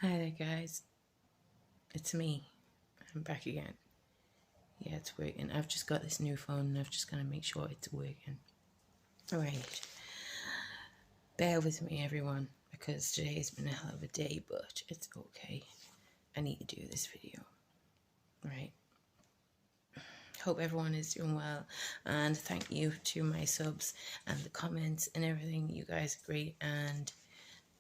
Hi there, guys. It's me. I'm back again. Yeah, it's working. I've just got this new phone and I've just got to make sure it's working. Alright. Bear with me, everyone, because today's been a hell of a day, but it's okay. I need to do this video. Right. Hope everyone is doing well, and thank you to my subs and the comments and everything. You guys are great, and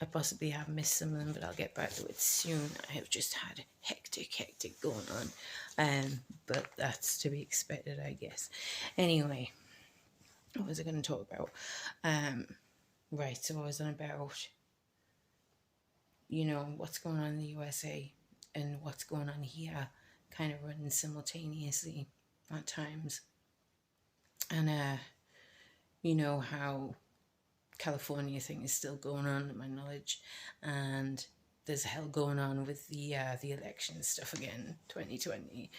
I possibly have missed some of them, but I'll get back to it soon. I have just had hectic going on, but that's to be expected, I guess. Anyway, what was I going to talk about? Right, so I was on about, what's going on in the USA and what's going on here, kind of running simultaneously at times. And, how California thing is still going on, to my knowledge, and there's hell going on with the election stuff again, 2020.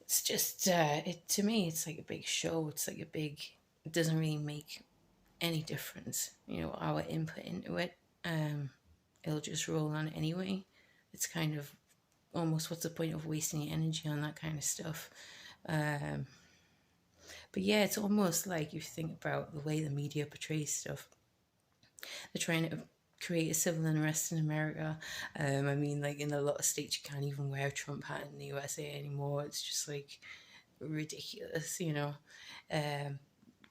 It's just to me, it's like a big show. It's like it doesn't really make any difference. Our input into it, it'll just roll on anyway. It's kind of almost, what's the point of wasting your energy on that kind of stuff? But yeah, it's almost like you think about the way the media portrays stuff. They're trying to create a civil unrest in America. I mean, like in a lot of states, you can't even wear a Trump hat in the USA anymore. It's just like ridiculous,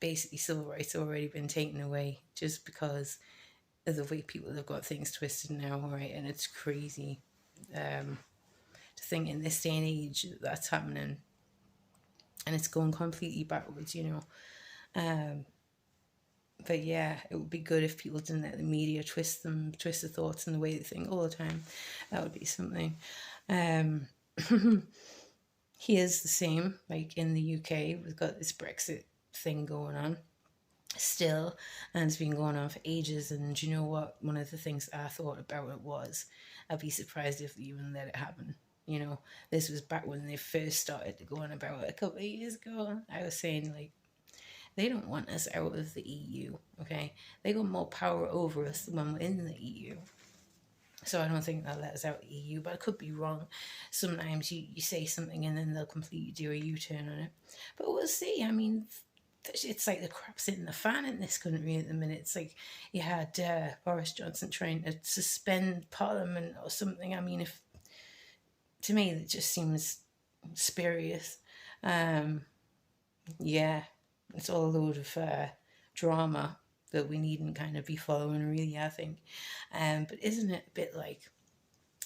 Basically, civil rights have already been taken away just because of the way people have got things twisted now, right? And it's crazy to think in this day and age that's happening, and it's going completely backwards, But yeah, it would be good if people didn't let the media twist the thoughts and the way they think all the time. That would be something. Here's the same, like in the UK, we've got this Brexit thing going on still, and it's been going on for ages. And you know what? One of the things I thought about it was, I'd be surprised if they even let it happen. This was back when they first started to go on about it a couple of years ago. I was saying, like, they don't want us out of the EU, okay? They got more power over us when we're in the EU. So I don't think they'll let us out of the EU, but I could be wrong. Sometimes you say something and then they'll completely do a U-turn on it. But we'll see. I mean, it's like the crap's in the fan in this country at the minute. It's like you had Boris Johnson trying to suspend Parliament or something. I mean, to me, it just seems spurious. Yeah, it's all a load of drama that we needn't kind of be following, really, I think. But isn't it a bit like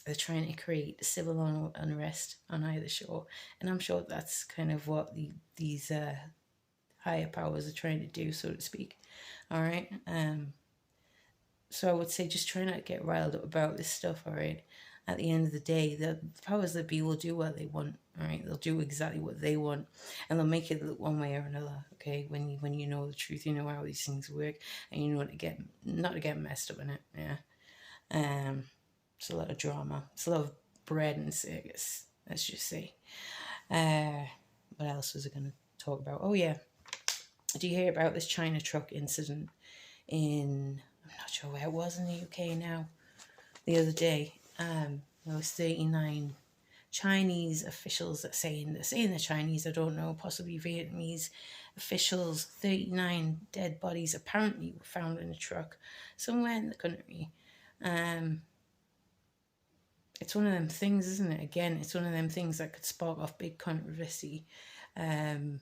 they're trying to create civil unrest on either shore? And I'm sure that's kind of what these higher powers are trying to do, so to speak. All right. So I would say just try not to get riled up about this stuff. All right. At the end of the day, the powers that be will do what they want. All right, they'll do exactly what they want, and they'll make it look one way or another. Okay, when you know the truth, you know how these things work, and you know not to get messed up in it. Yeah. It's a lot of drama. It's a lot of bread and circus. Let's just say. What else was I going to talk about? Oh yeah, do you hear about this China truck incident I'm not sure where it was in the UK now, the other day. There was 39 Chinese officials that saying the Chinese, I don't know, possibly Vietnamese officials. 39 dead bodies apparently were found in a truck somewhere in the country. It's one of them things, isn't it? Again, it's one of them things that could spark off big controversy. And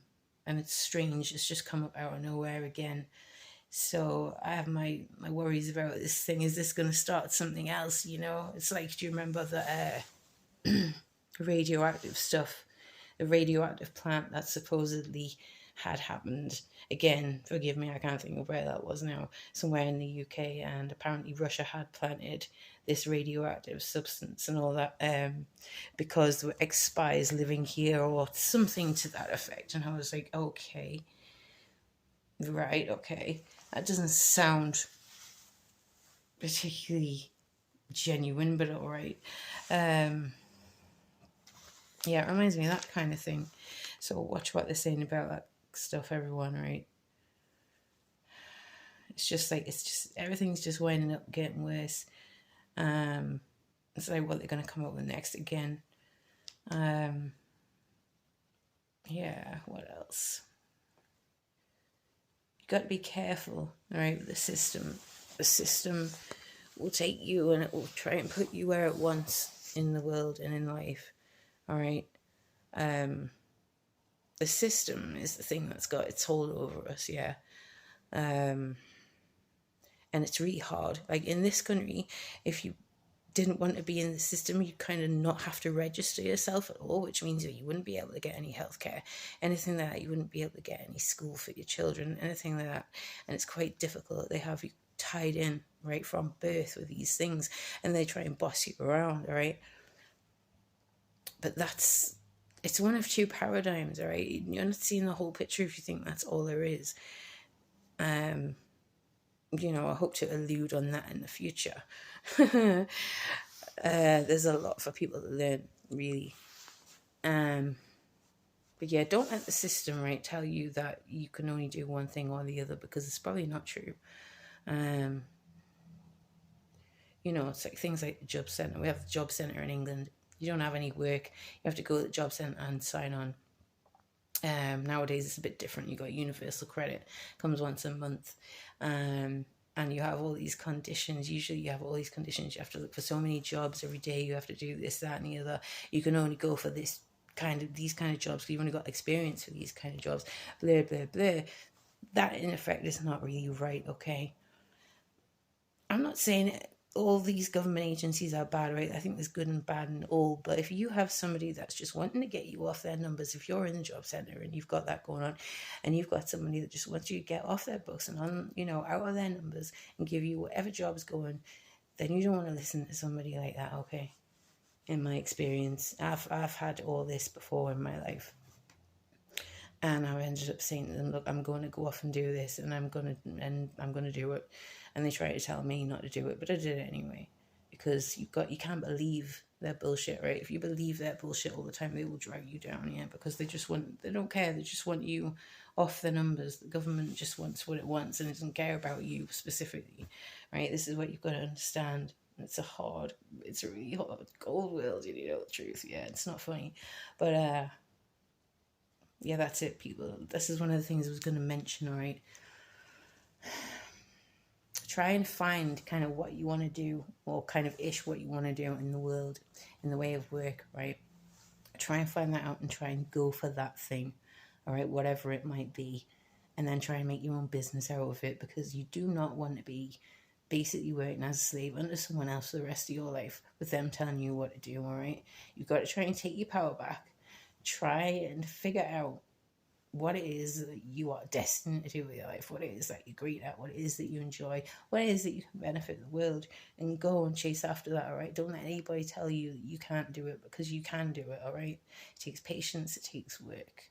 it's strange, it's just come up out of nowhere again. So I have my worries about this thing. Is this going to start something else? It's like, do you remember the radioactive stuff, the radioactive plant that supposedly had happened? Again, forgive me, I can't think of where that was now, somewhere in the UK, and apparently Russia had planted this radioactive substance and all that, because there were ex-spies living here or something to that effect. And I was like, okay, right, okay, that doesn't sound particularly genuine, but all right. Yeah, it reminds me of that kind of thing. So watch what they're saying about that stuff, everyone, right? It's just everything's just winding up getting worse. It's like what they're going to come up with next again. Yeah, what else? You got to be careful, all right, with the system. The system will take you and it will try and put you where it wants in the world and in life, all right? The system is the thing that's got its hold over us, yeah. And it's really hard. Like in this country, if you didn't want to be in the system, you kind of not have to register yourself at all, which means that you wouldn't be able to get any healthcare, anything like that. You wouldn't be able to get any school for your children, anything like that. And it's quite difficult. They have you tied in right from birth with these things, and they try and boss you around, all right? But it's one of two paradigms, all right? You're not seeing the whole picture if you think that's all there is. You know, I hope to allude on that in the future. There's a lot for people to learn, really. But yeah, don't let the system, right, tell you that you can only do one thing or the other, because it's probably not true. You know, it's like things like the job centre. We have the job centre in England. You don't have any work. You have to go to the job centre and sign on. Nowadays it's a bit different. You got universal credit, comes once a month. And you have all these conditions. Usually you have all these conditions. You have to look for so many jobs every day. You have to do this, that, and the other. You can only go for these kind of jobs. You've only got experience for these kind of jobs. Blah, blah, blah. That, in effect, is not really right, okay? I'm not saying all these government agencies are bad, right? I think there's good and bad and all. But if you have somebody that's just wanting to get you off their numbers, if you're in the job centre and you've got that going on, and you've got somebody that just wants you to get off their books and on, you know, out of their numbers and give you whatever job's going, then you don't want to listen to somebody like that, okay? In my experience, I've had all this before in my life. And I ended up saying to them, look, I'm going to go off and do this, and I'm going to do it. And they tried to tell me not to do it, but I did it anyway, because you can't believe their bullshit, right? If you believe their bullshit all the time, they will drag you down, yeah, because they don't care. They just want you off the numbers. The government just wants what it wants, and it doesn't care about you specifically, right? This is what you've got to understand. It's a really hard, cold world, you know the truth. Yeah, it's not funny, but yeah, that's it, people. This is one of the things I was going to mention, all right? Try and find kind of what you want to do, or kind of what you want to do in the world, in the way of work, right? Try and find that out and try and go for that thing, all right, whatever it might be. And then try and make your own business out of it, because you do not want to be basically working as a slave under someone else for the rest of your life with them telling you what to do, all right? You've got to try and take your power back. Try and figure out what it is that you are destined to do with your life, what it is that you're great at, what it is that you enjoy, what it is that you can benefit the world, and go and chase after that, all right? Don't let anybody tell you that you can't do it, because you can do it, all right? It takes patience, it takes work,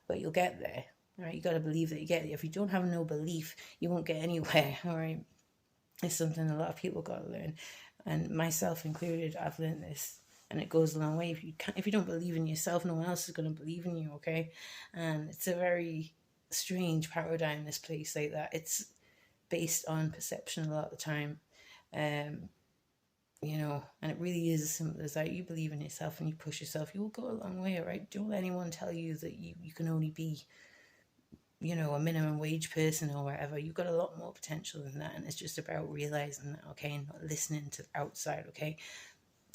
but you'll get there, all right? You got to believe that you get there. If you don't have no belief, you won't get anywhere, all right? It's something a lot of people got to learn, and myself included. I've learned this. And it goes a long way. If you don't believe in yourself, no one else is going to believe in you, okay? And it's a very strange paradigm, this place, like that. It's based on perception a lot of the time, you know, and it really is as simple as that. You believe in yourself and you push yourself, you will go a long way, all right? Don't let anyone tell you that you can only be, you know, a minimum wage person or whatever. You've got a lot more potential than that, and it's just about realising that, okay, and not listening to the outside, okay?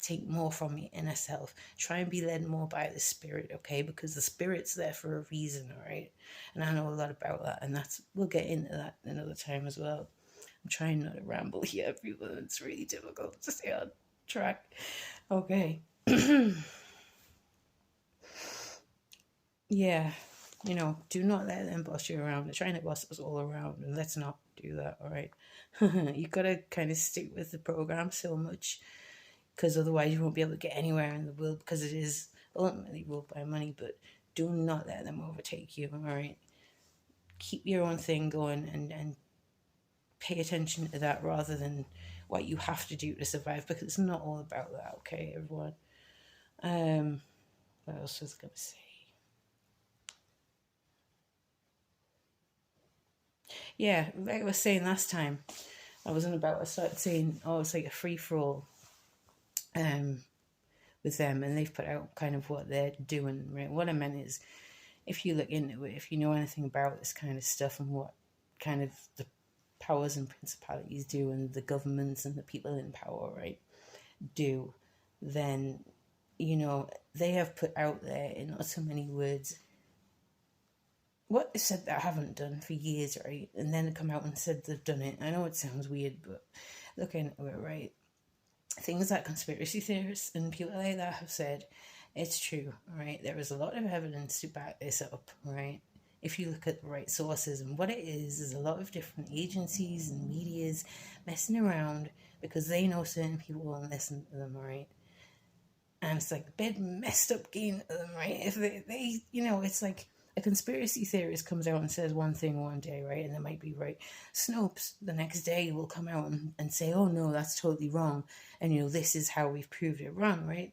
Take more from your inner self. Try and be led more by the spirit, okay? Because the spirit's there for a reason, all right? And I know a lot about that, and we'll get into that another time as well. I'm trying not to ramble here, everyone. It's really difficult to stay on track. Okay. Yeah, you know, do not let them boss you around. They're trying to boss us all around, and let's not do that, all right? You got to kind of stick with the program so much, because otherwise you won't be able to get anywhere in the world, because it is ultimately ruled by money. But do not let them overtake you, all right? Keep your own thing going, and pay attention to that rather than what you have to do to survive, because it's not all about that, okay, everyone? What else was I going to say? Yeah, like I was saying last time, I started saying, oh, it's like a free-for-all. um, with them, and they've put out kind of what they're doing. Right? What I meant is, if you look into it, if you know anything about this kind of stuff and what kind of the powers and principalities do, and the governments and the people in power, right, do, then they have put out there in not so many words what they said they haven't done for years, right? And then they come out and said they've done it. I know it sounds weird, but look into it, right? Things like conspiracy theorists and people like that have said it's true, right? There is a lot of evidence to back this up, right? If you look at the right sources, and what it is a lot of different agencies and medias messing around because they know certain people will listen to them, right? And it's like a bit messed up game to them, right? If they it's like a conspiracy theorist comes out and says one thing one day, right? And they might be right. Snopes the next day will come out and say, oh no, that's totally wrong. And this is how we've proved it wrong, right?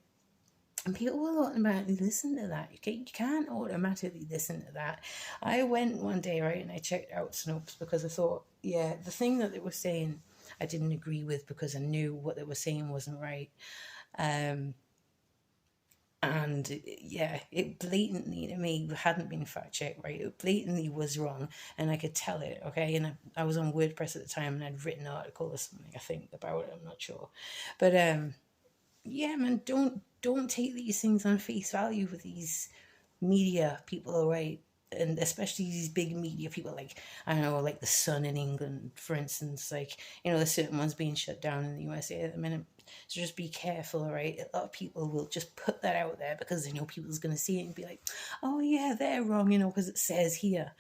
And people will automatically listen to that. You can't automatically listen to that. I went one day, right, and I checked out Snopes because I thought, yeah, the thing that they were saying I didn't agree with because I knew what they were saying wasn't right. And yeah, it blatantly, to me, hadn't been fact checked, right? It blatantly was wrong, and I could tell it, okay? And I was on WordPress at the time, and I'd written an article or something, I think, about it. I'm not sure. But yeah, man, don't take these things on face value with these media people, right? And especially these big media people, like, I don't know, like the Sun in England, for instance. Like, there's certain ones being shut down in the USA at the minute. So just be careful, right? A lot of people will just put that out there because they know people's going to see it and be like, oh yeah, they're wrong, because it says here.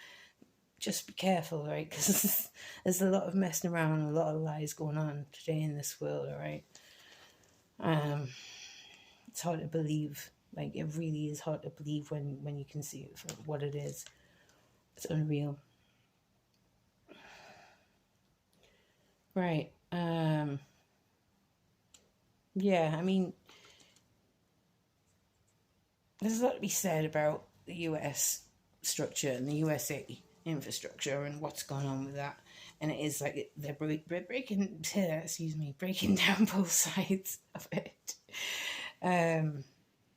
Just be careful, right? Because there's a lot of messing around and a lot of lies going on today in this world, all right? It's hard to believe. Like, it really is hard to believe when you can see it for what it is. It's unreal. Right. Yeah, I mean, there's a lot to be said about the US structure and the USA infrastructure and what's going on with that. And it is like they're breaking down both sides of it.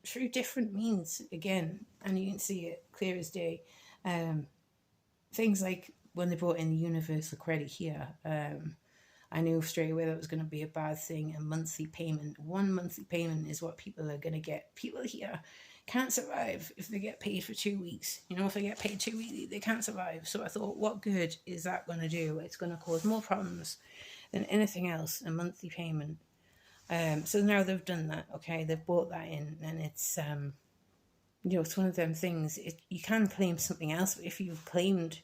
Through different means, again, and you can see it clear as day. Things like when they brought in the universal credit here, I knew straight away that was going to be a bad thing. A monthly payment, one monthly payment is what people are going to get. People here can't survive if they get paid for 2 weeks. If they get paid 2 weeks, they can't survive. So I thought, what good is that going to do? It's going to cause more problems than anything else, a monthly payment. So now they've done that, okay? They've brought that in, and it's, it's one of them things. You can claim something else, but if you've claimed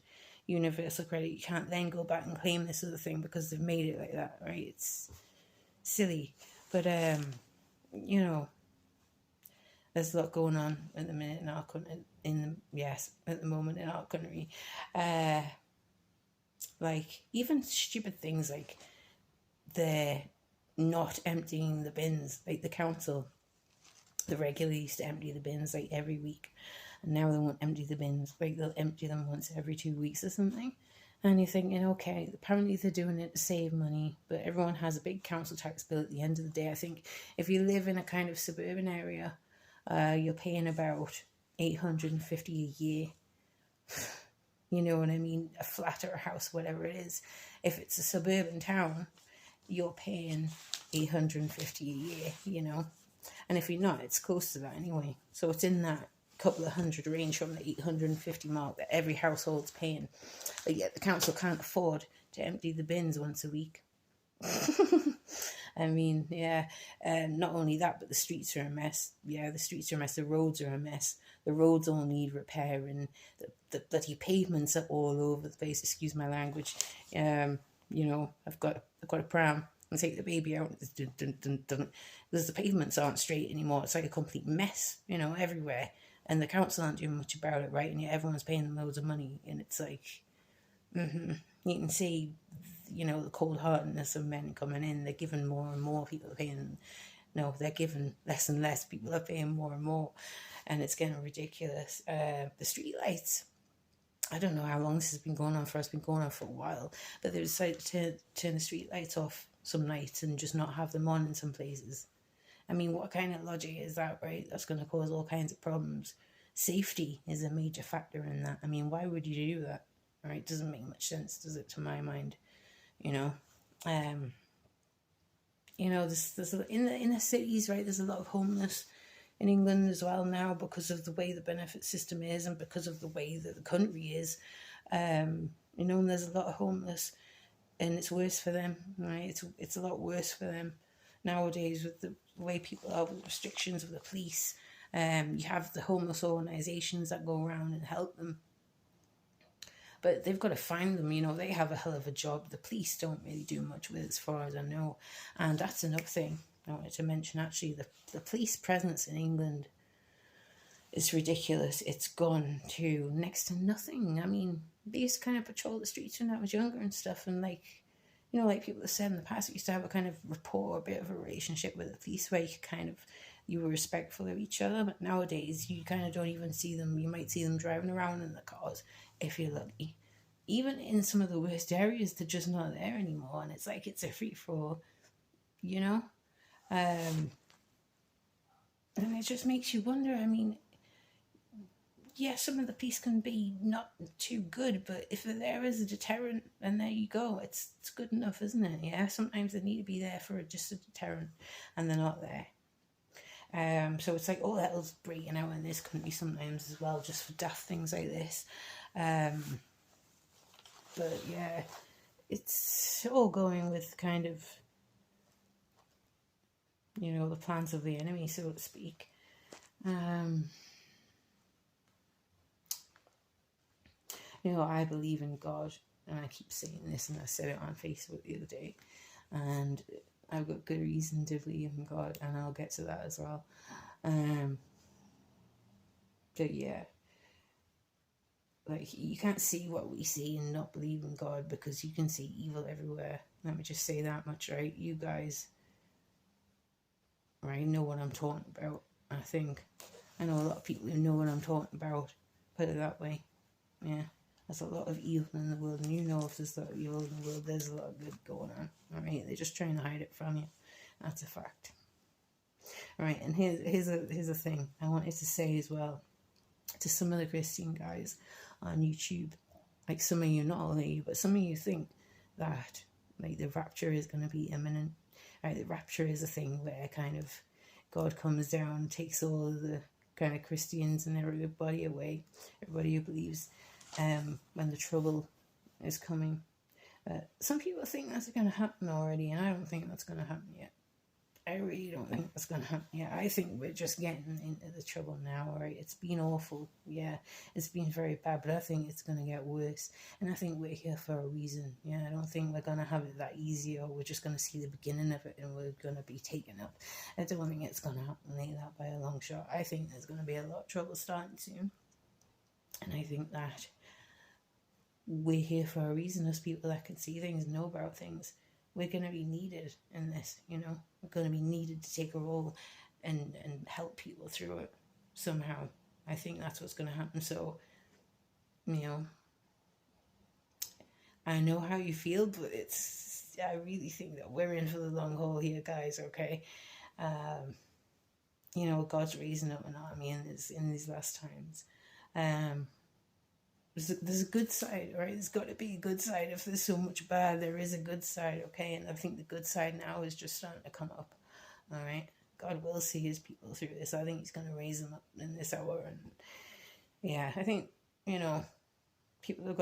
universal credit, you can't then go back and claim this other thing because they've made it like that, right? It's silly. But, there's a lot going on at the minute in our country, at the moment in our country. Like, even stupid things like they're not emptying the bins, like the council. The regularly used to empty the bins like every week, and now they won't empty the bins. Like, they'll empty them once every 2 weeks or something. And you're thinking, okay, apparently they're doing it to save money, but everyone has a big council tax bill at the end of the day. I think if you live in a kind of suburban area, you're paying about $850 a year. You know what I mean? A flat or a house, whatever it is. If it's a suburban town, you're paying $850 a year, And if you're not, it's close to that anyway. So it's in that couple of hundred range from the 850 mark that every household's paying. But yet the council can't afford to empty the bins once a week. I mean, yeah, not only that, but the streets are a mess. Yeah, the streets are a mess. The roads are a mess. The roads all need repairing. The bloody pavements are all over the place. Excuse my language. I've got a pram and take the baby out. Because the pavements aren't straight anymore. It's like a complete mess, everywhere. And the council aren't doing much about it, right? And yet everyone's paying them loads of money. And it's like, you can see, the cold-heartedness of men coming in. They're giving more and more. People are paying, no, they're giving less and less. People are paying more and more. And it's getting ridiculous. The street lights, I don't know how long this has been going on for. It's been going on for a while. But they decided to turn the street lights off some nights and just not have them on in some places. I mean, what kind of logic is that, right? That's going to cause all kinds of problems. Safety is a major factor in that. I mean, why would you do that? Right? It doesn't make much sense, does it, to my mind? You know, there's in the cities, right? There's a lot of homeless in England as well now because of the way the benefit system is and because of the way that the country is. And there's a lot of homeless, and it's worse for them, right? It's a lot worse for them nowadays with the way people are with restrictions of the police. You have the homeless organisations that go around and help them, but they've got to find them. They have a hell of a job. The police don't really do much with it, as far as I know. And that's another thing I wanted to mention, actually. The police presence in England is ridiculous. It's gone to next to nothing. I mean, they used to kind of patrol the streets when I was younger and stuff, and like people have said in the past, we used to have a kind of rapport, a bit of a relationship with the police where you were respectful of each other. But nowadays, you kind of don't even see them. You might see them driving around in the cars, if you're lucky. Even in some of the worst areas, they're just not there anymore. And it's like it's a free-for-all, And it just makes you wonder. I mean, yeah, some of the police can be not too good, but if they're there as a deterrent, then there you go. It's good enough, isn't it? Yeah, sometimes they need to be there for just a deterrent, and they're not there. So it's like all hell's breaking out in this country sometimes as well, just for daft things like this. But yeah, it's all going with kind of, the plans of the enemy, so to speak. I believe in God, and I keep saying this, and I said it on Facebook the other day, and I've got good reason to believe in God, and I'll get to that as well. But yeah, like, you can't see what we see and not believe in God, because you can see evil everywhere. Let me just say that much, right? You guys, right, know what I'm talking about, I think. I know a lot of people who know what I'm talking about, put it that way. Yeah, there's a lot of evil in the world, and if there's a lot of evil in the world, there's a lot of good going on, alright? They're just trying to hide it from you. That's a fact. Alright, and here's a thing I wanted to say as well to some of the Christian guys on YouTube. Like, some of you, not all of you, but some of you think that, like, the rapture is going to be imminent. Right, the rapture is a thing where kind of God comes down, takes all of the kind of Christians and everybody away, everybody who believes when the trouble is coming. Some people think that's going to happen already, and I don't think that's going to happen yet. I really don't think that's going to happen yet. I think we're just getting into the trouble now, all right? It's been awful, yeah. It's been very bad, but I think it's going to get worse. And I think we're here for a reason, yeah. I don't think we're going to have it that easy, or we're just going to see the beginning of it and we're going to be taken up. I don't think it's going to happen like that by a long shot. I think there's going to be a lot of trouble starting soon. And I think that we're here for a reason, as people that can see things, know about things. We're going to be needed in this, We're going to be needed to take a role and help people through it somehow. I think that's what's going to happen. So, I know how you feel, but I really think that we're in for the long haul here, guys, okay? God's raising up an army in these last times. There's a good side, right? There's got to be a good side. If there's so much bad, there is a good side, okay? And I think the good side now is just starting to come up, all right? God will see his people through this. I think he's going to raise them up in this hour. And yeah, I think, people are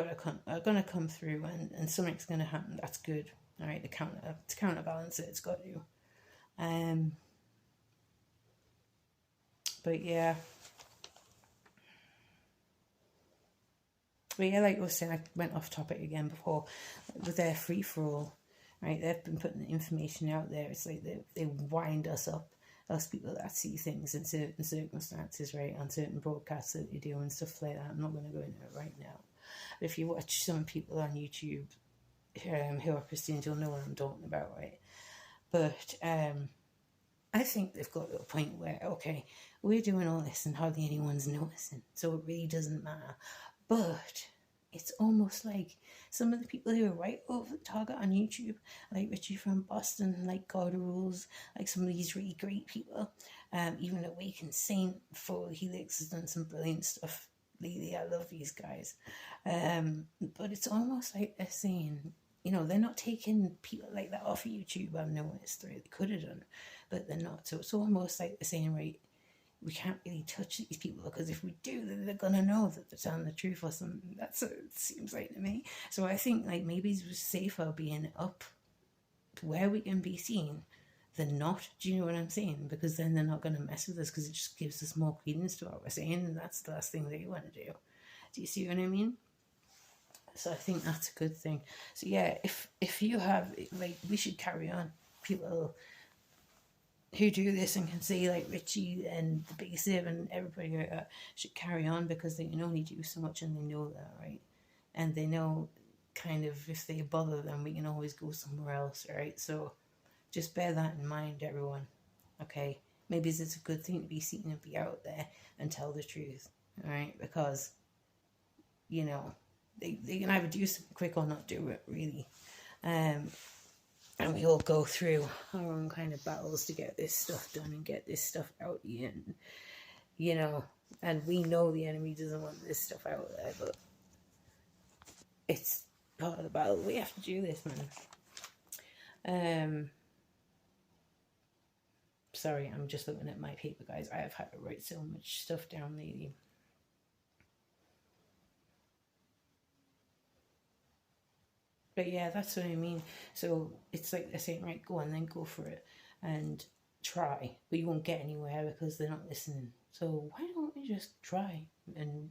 going to come through, and something's going to happen. That's good, all right? To counterbalance it, it's got to. But yeah. But yeah, like I was saying, I went off topic again before, with their free-for-all, right? They've been putting the information out there. It's like they wind us up, us people that see things in certain circumstances, right, on certain broadcasts that they do and stuff like that. I'm not going to go into it right now. But if you watch some people on YouTube who are Christians, you'll know what I'm talking about, right? But I think they've got to a point where, okay, we're doing all this and hardly anyone's noticing, so it really doesn't matter. But it's almost like some of the people who are right over the target on YouTube, like Richie from Boston, like God Rules, like some of these really great people, even Awakened Saint, for Helix has done some brilliant stuff lately. I love these guys. But it's almost like they're saying, you know, they're not taking people like that off of YouTube. I've noticed they could have done, but they're not. So it's almost like they're saying, right, we can't really touch these people because if we do, then they're gonna know that they're telling the truth or something. That's what it seems like to me. So I think like maybe it's safer being up where we can be seen than not. Do you know what I'm saying? Because then they're not gonna mess with us because it just gives us more credence to what we're saying, and that's the last thing they want to do. Do you see what I mean? So I think that's a good thing. So yeah, if you have like, we should carry on. People who do this and can say like Richie and the Big Sib and everybody like that should carry on because they can only do so much and they know that, right? And they know kind of if they bother them, we can always go somewhere else, right? So just bear that in mind, everyone. Okay, maybe it's a good thing to be seen and be out there and tell the truth, all right? Because you know they can either do something quick or not do it really. And we all go through our own kind of battles to get this stuff done and get this stuff out here, and you know, and we know the enemy doesn't want this stuff out there, but it's part of the battle. We have to do this, man. Sorry, I'm just looking at my paper, guys. I have had to write so much stuff down lately. But yeah, that's what I mean. So it's like they're saying, right, go on, then go for it and try, but you won't get anywhere because they're not listening. So why don't we just try and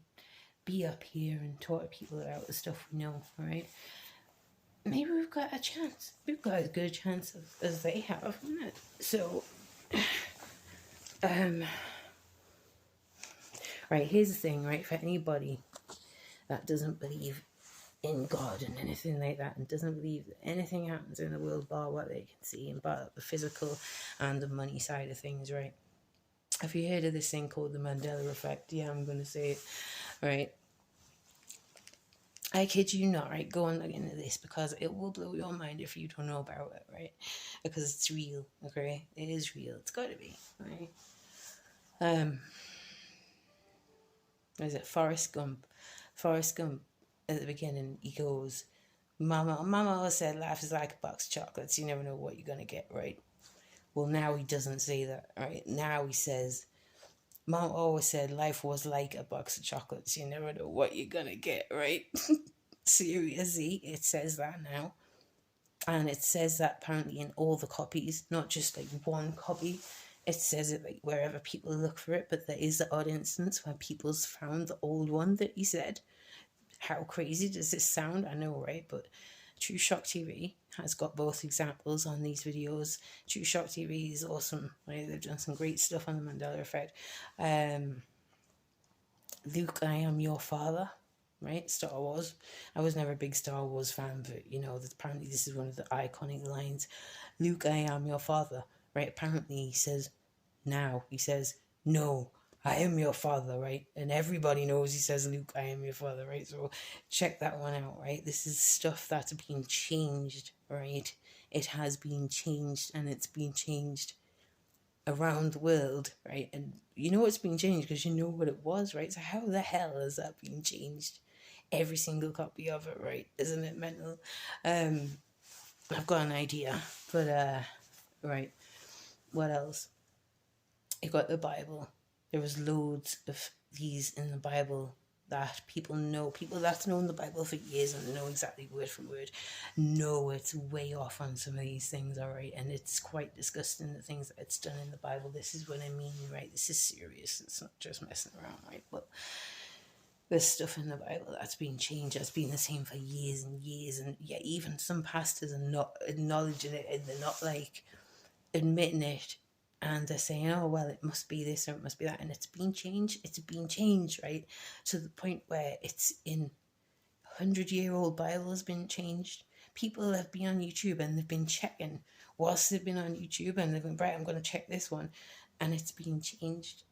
be up here and talk to people about the stuff we know, right? Maybe we've got a chance. We've got as good a chance as they have, isn't it? So, right, here's the thing, right? For anybody that doesn't believe in God and anything like that, and doesn't believe that anything happens in the world bar what they can see and bar the physical and the money side of things, right? Have you heard of this thing called the Mandela effect? Yeah, I'm going to say it, right? I kid you not, right? Go and look into this because it will blow your mind if you don't know about it, right? Because it's real, okay? It is real. It's got to be, right? What is it? Forrest Gump. Forrest Gump, at the beginning, he goes, Mama always said life is like a box of chocolates. You never know what you're going to get, right? Well, now he doesn't say that, right? Now he says, Mom always said life was like a box of chocolates. You never know what you're going to get, right? Seriously, it says that now. And it says that apparently in all the copies, not just like one copy. It says it like wherever people look for it, but there is the odd instance where people's found the old one that he said. How crazy does this sound? I know, right? But True Shock TV has got both examples on these videos. True Shock TV is awesome. Right? They've done some great stuff on the Mandela Effect. Luke, I am your father. Right? Star Wars. I was never a big Star Wars fan, but you know, apparently this is one of the iconic lines. Luke, I am your father. Right? Apparently he says, no, I am your father, right? And everybody knows he says, Luke, I am your father, right? So check that one out, right? This is stuff that's been changed, right? It has been changed, and it's been changed around the world, right? And you know it's been changed because you know what it was, right? So how the hell has that been changed? Every single copy of it, right? Isn't it mental? I've got an idea, but right. What else? You got the Bible. There was loads of these in the Bible that people know. People that's known the Bible for years and know exactly word for word know it's way off on some of these things, all right? And it's quite disgusting, the things that it's done in the Bible. This is what I mean, right? This is serious. It's not just messing around, right? But there's stuff in the Bible that's been changed, that's been the same for years and years. And yeah, even some pastors are not acknowledging it, and they're not like admitting it, and they're saying, oh well, it must be this or it must be that, and it's been changed, right, to the point where it's in 100-year-old Bible has been changed. People have been on YouTube and they've been checking whilst they've been on YouTube, and they've been, right, I'm going to check this one, and it's been changed,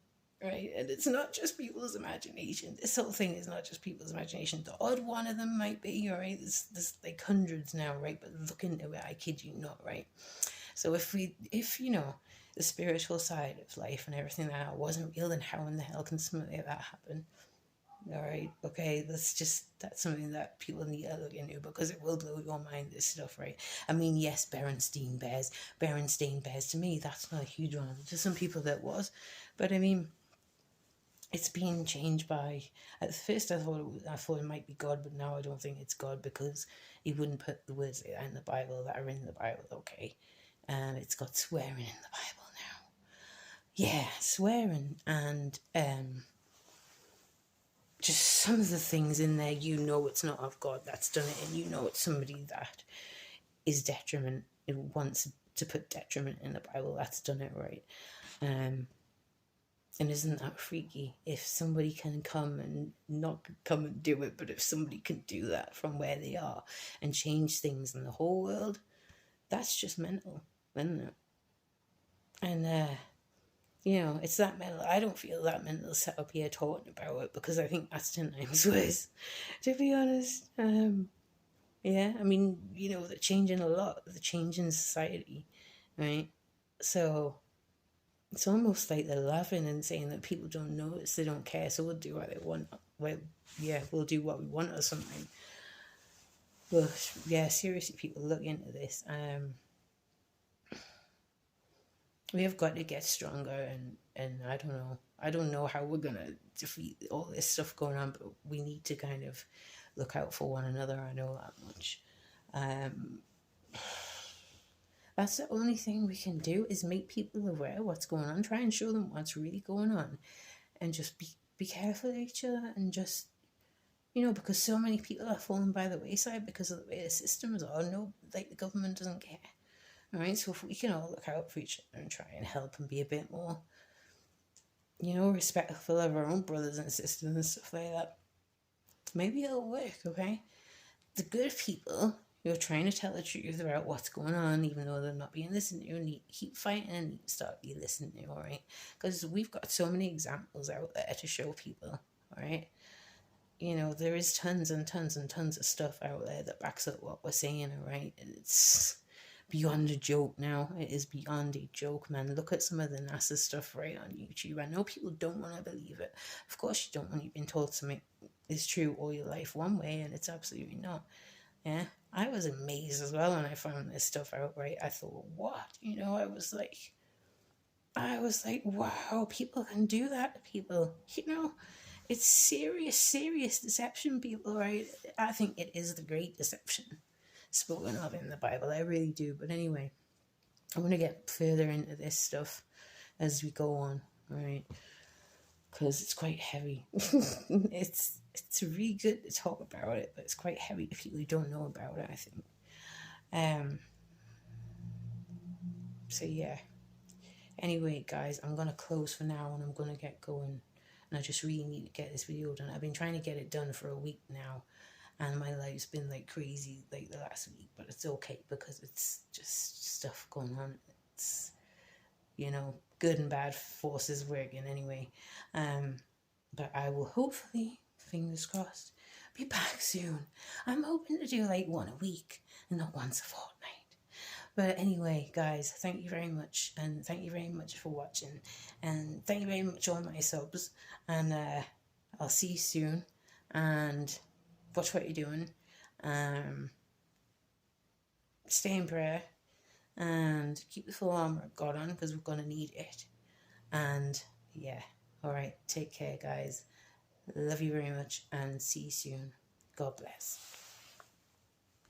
right? And it's not just people's imagination. This whole thing is not just people's imagination. The odd one of them might be, all right? There's like hundreds now, right? But look into it, I kid you not, right? So if you know, the spiritual side of life and everything that wasn't real, then how in the hell can something like that happen? All right, okay, that's something that people need to look into, because it will blow your mind, this stuff, right? I mean, yes, Berenstain Bears, to me, that's not a huge one. To some people that was, but I mean, it's been changed by, at first I thought it might be God, but now I don't think it's God, because he wouldn't put the words in the Bible that are in the Bible, okay? And it's got swearing in the Bible now. Yeah, swearing, and just some of the things in there, you know it's not of God that's done it, and you know it's somebody that is detriment, it wants to put detriment in the Bible that's done it, right? And isn't that freaky? If somebody can come and not come and do it, but if somebody can do that from where they are and change things in the whole world, that's just mental, isn't it? And you know, it's that mental. I don't feel that mental set up here talking about it, because I think that's 10 times worse, to be honest. Yeah, I mean, you know, they're changing a lot, the change in society, right? So it's almost like they're laughing and saying that people don't notice, they don't care, so we'll do what they want. Well, yeah, we'll do what we want or something. But yeah, seriously, people, look into this. We have got to get stronger, and I don't know how we're gonna defeat all this stuff going on, but we need to kind of look out for one another. I know that much. That's the only thing we can do, is make people aware of what's going on, try and show them what's really going on, and just be careful of each other, and just, you know, because so many people are falling by the wayside because of the way the systems are. No, like, the government doesn't care. All right, so if we can all look out for each other and try and help and be a bit more, you know, respectful of our own brothers and sisters and stuff like that, maybe it'll work, okay? The good people who are trying to tell the truth about what's going on, even though they're not being listened to, need to keep fighting and need to start being listened to, all right? Because we've got so many examples out there to show people, all right? You know, there is tons and tons and tons of stuff out there that backs up what we're saying, all right? And it's beyond a joke now. It is beyond a joke, man. Look at some of the NASA stuff right on YouTube. I know people don't want to believe it. Of course you don't, when you've been told something is true all your life one way and it's absolutely not. Yeah, I was amazed as well when I found this stuff out, right? I thought, what? You know, I was like, wow, people can do that to people. You know, it's serious, serious deception, people, right? I think it is the great deception spoken of in the Bible. I really do. But anyway, I'm going to get further into this stuff as we go on, right? Because it's quite heavy. it's really good to talk about it, but it's quite heavy to people who don't know about it, I think. So yeah. Anyway, guys, I'm going to close for now and I'm going to get going. And I just really need to get this video done. I've been trying to get it done for a week now. And my life's been like crazy like the last week. But it's okay because it's just stuff going on. It's, you know, good and bad forces working anyway. But I will hopefully, fingers crossed, be back soon. I'm hoping to do like one a week and not once a fortnight. But anyway, guys, thank you very much. And thank you very much for watching. And thank you very much all my subs. And I'll see you soon. And watch what you're doing. Stay in prayer. And keep the full armor of God on, because we're going to need it. And yeah, alright, take care, guys. Love you very much and see you soon. God bless.